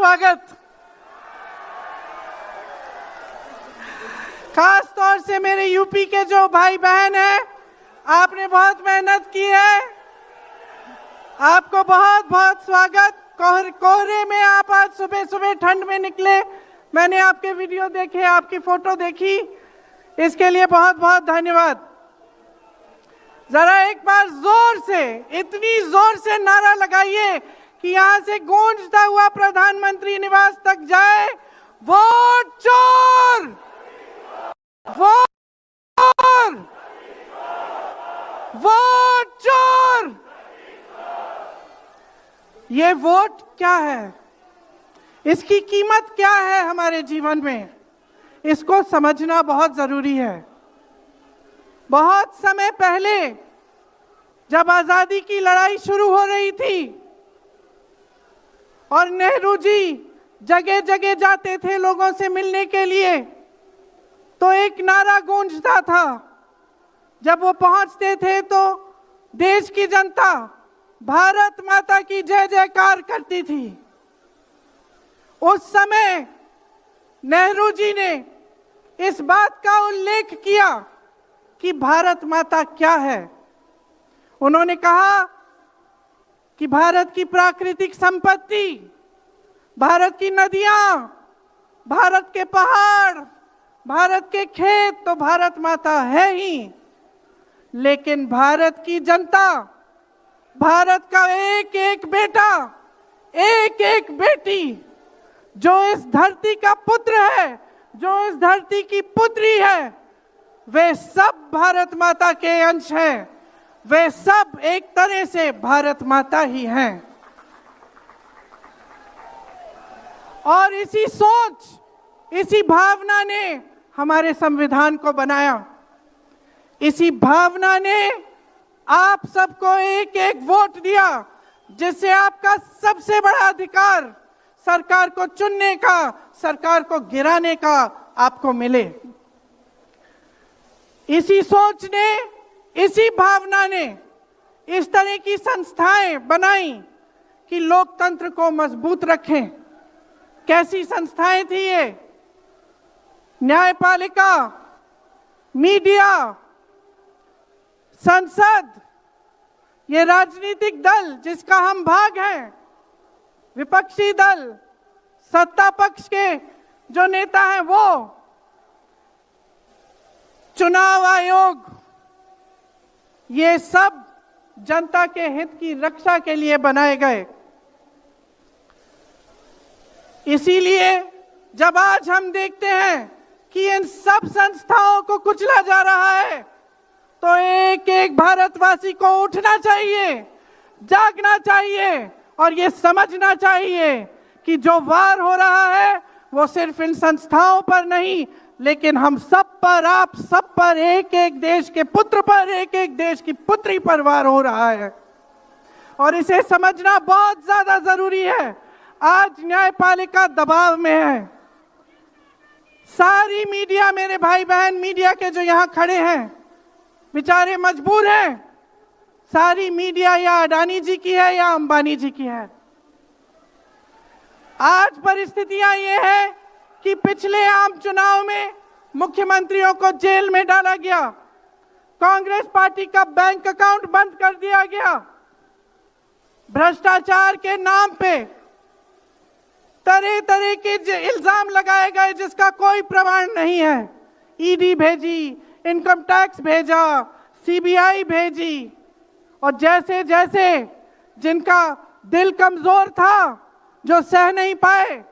स्वागत। खास तौर से मेरे यूपी के जो भाई बहन हैं, आपने बहुत मेहनत की है, आपको बहुत बहुत स्वागत। कोहरे में आप आज सुबह सुबह ठंड में निकले, मैंने आपके वीडियो देखे, आपकी फोटो देखी, इसके लिए बहुत बहुत धन्यवाद। जरा एक बार जोर से, इतनी जोर से नारा लगाइए कि यहां से गूंजता हुआ प्रधानमंत्री निवास तक जाए, वोट चोर, वोट चोर, वोट चोर। ये वोट क्या है, इसकी कीमत क्या है हमारे जीवन में, इसको समझना बहुत जरूरी है। बहुत समय पहले जब आजादी की लड़ाई शुरू हो रही थी और नेहरू जी जगह जगह जाते थे लोगों से मिलने के लिए, तो एक नारा गूंजता था। जब वो पहुंचते थे तो देश की जनता भारत माता की जय जयकार करती थी। उस समय नेहरू जी ने इस बात का उल्लेख किया कि भारत माता क्या है। उन्होंने कहा कि भारत की प्राकृतिक संपत्ति, भारत की नदियां, भारत के पहाड़, भारत के खेत तो भारत माता है ही, लेकिन भारत की जनता, भारत का एक एक बेटा, एक एक बेटी, जो इस धरती का पुत्र है, जो इस धरती की पुत्री है, वे सब भारत माता के अंश हैं। वे सब एक तरह से भारत माता ही हैं। और इसी सोच, इसी भावना ने हमारे संविधान को बनाया। इसी भावना ने आप सबको एक एक वोट दिया, जिससे आपका सबसे बड़ा अधिकार सरकार को चुनने का, सरकार को गिराने का आपको मिले। इसी सोच ने, इसी भावना ने इस तरह की संस्थाएं बनाई कि लोकतंत्र को मजबूत रखें। कैसी संस्थाएं थी ये? न्यायपालिका, मीडिया, संसद, ये राजनीतिक दल जिसका हम भाग हैं, विपक्षी दल, सत्ता पक्ष के जो नेता हैं वो, चुनाव आयोग, ये सब जनता के हित की रक्षा के लिए बनाए गए। इसीलिए जब आज हम देखते हैं कि इन सब संस्थाओं को कुचला जा रहा है, तो एक एक भारतवासी को उठना चाहिए, जागना चाहिए और ये समझना चाहिए कि जो वार हो रहा है वो सिर्फ इन संस्थाओं पर नहीं, लेकिन हम सब पर, आप सब पर, एक एक देश के पुत्र पर, एक एक देश की पुत्री पर वार हो रहा है। और इसे समझना बहुत ज्यादा जरूरी है। आज न्यायपालिका दबाव में है। सारी मीडिया, मेरे भाई बहन मीडिया के जो यहां खड़े हैं, बेचारे मजबूर हैं। सारी मीडिया या अडानी जी की है या अंबानी जी की है। आज परिस्थितियां ये है कि पिछले आम चुनाव में मुख्यमंत्रियों को जेल में डाला गया, कांग्रेस पार्टी का बैंक अकाउंट बंद कर दिया गया, भ्रष्टाचार के नाम पे तरह तरह के इल्जाम लगाए गए जिसका कोई प्रमाण नहीं है। ईडी भेजी, इनकम टैक्स भेजा, सीबीआई भेजी, और जैसे जैसे जिनका दिल कमजोर था, जो सह नहीं पाए,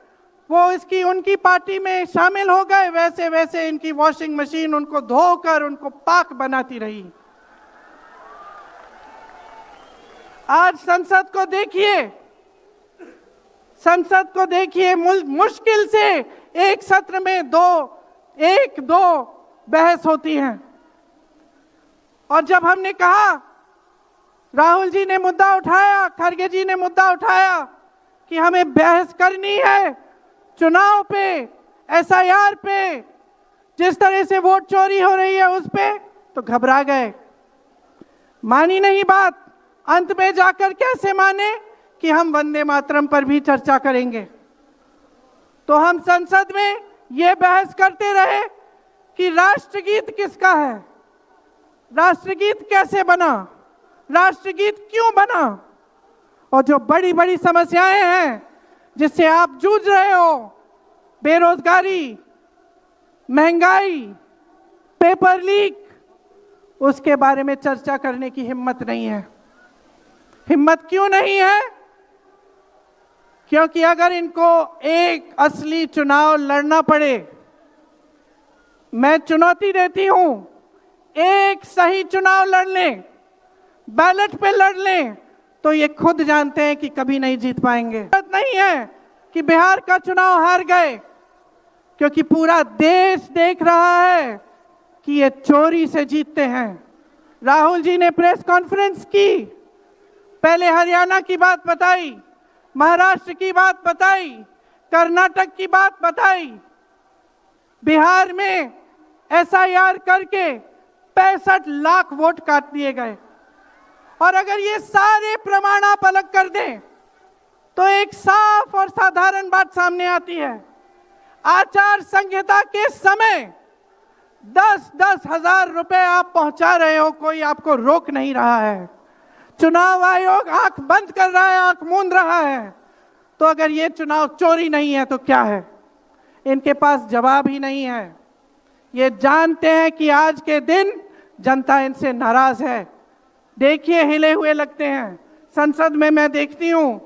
वो उनकी पार्टी में शामिल हो गए, वैसे वैसे इनकी वॉशिंग मशीन उनको धोकर उनको पाक बनाती रही। आज संसद को देखिए, संसद को देखिए, मुश्किल से एक सत्र में एक दो बहस होती हैं। और जब हमने कहा, राहुल जी ने मुद्दा उठाया, खड़गे जी ने मुद्दा उठाया कि हमें बहस करनी है चुनाव पे, एसआईआर पे, जिस तरह से वोट चोरी हो रही है उस पे, तो घबरा गए, मानी नहीं बात। अंत में जाकर कैसे माने कि हम वंदे मातरम पर भी चर्चा करेंगे। तो हम संसद में ये बहस करते रहे कि राष्ट्रगीत किसका है, राष्ट्रगीत कैसे बना, राष्ट्रगीत क्यों बना, और जो बड़ी बड़ी समस्याएं हैं जिससे आप जूझ रहे हो, बेरोजगारी, महंगाई, पेपर लीक, उसके बारे में चर्चा करने की हिम्मत नहीं है। हिम्मत क्यों नहीं है? क्योंकि अगर इनको एक असली चुनाव लड़ना पड़े, मैं चुनौती देती हूं, एक सही चुनाव लड़ लें, बैलेट पे लड़ लें, तो ये खुद जानते हैं कि कभी नहीं जीत पाएंगे। बात नहीं है कि बिहार का चुनाव हार गए, क्योंकि पूरा देश देख रहा है कि ये चोरी से जीतते हैं। राहुल जी ने प्रेस कॉन्फ्रेंस की, पहले हरियाणा की बात बताई, महाराष्ट्र की बात बताई, कर्नाटक की बात बताई, बिहार में एसआईआर करके 65 लाख वोट काट दिए गए। और अगर ये सारे प्रमाण आप अलग कर दें तो एक साफ और साधारण बात सामने आती है। आचार संहिता के समय 10-10 हजार रुपए आप पहुंचा रहे हो, कोई आपको रोक नहीं रहा है। चुनाव आयोग आंख बंद कर रहा है, आंख मूंद रहा है। तो अगर ये चुनाव चोरी नहीं है तो क्या है? इनके पास जवाब ही नहीं है। ये जानते हैं कि आज के दिन जनता इनसे नाराज है। देखिए, हिले हुए लगते हैं। संसद में मैं देखती हूं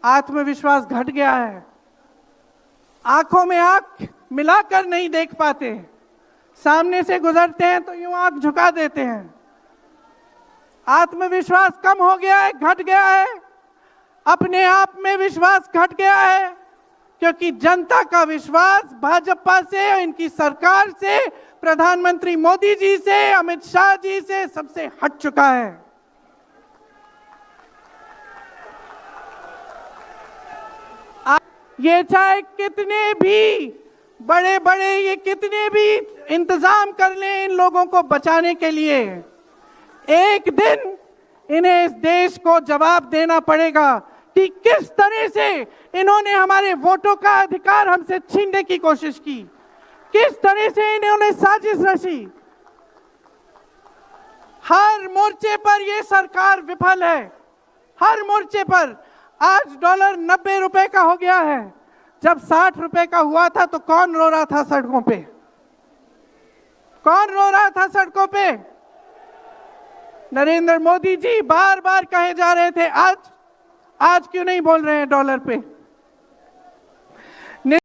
आत्मविश्वास घट गया है, आंखों में आंख मिलाकर नहीं देख पाते, सामने से गुजरते हैं तो यूं आंख झुका देते हैं। आत्मविश्वास कम हो गया है, घट गया है, अपने आप में विश्वास घट गया है, क्योंकि जनता का विश्वास भाजपा से, इनकी सरकार से, प्रधानमंत्री मोदी जी से, अमित शाह जी से सबसे हट चुका है। ये चाहे कितने भी बड़े बड़े, ये कितने भी इंतजाम कर लें इन लोगों को बचाने के लिए, एक दिन इन्हें इस देश को जवाब देना पड़ेगा कि किस तरह से इन्होंने हमारे वोटों का अधिकार हमसे छीनने की कोशिश की, किस तरह से इन्होंने साजिश रची। हर मोर्चे पर यह सरकार विफल है, हर मोर्चे पर। आज डॉलर 90 रुपए का हो गया है। जब 60 रुपए का हुआ था तो कौन रो रहा था सड़कों पे? कौन रो रहा था सड़कों पे? नरेंद्र मोदी जी बार बार कहे जा रहे थे। आज क्यों नहीं बोल रहे हैं डॉलर पे?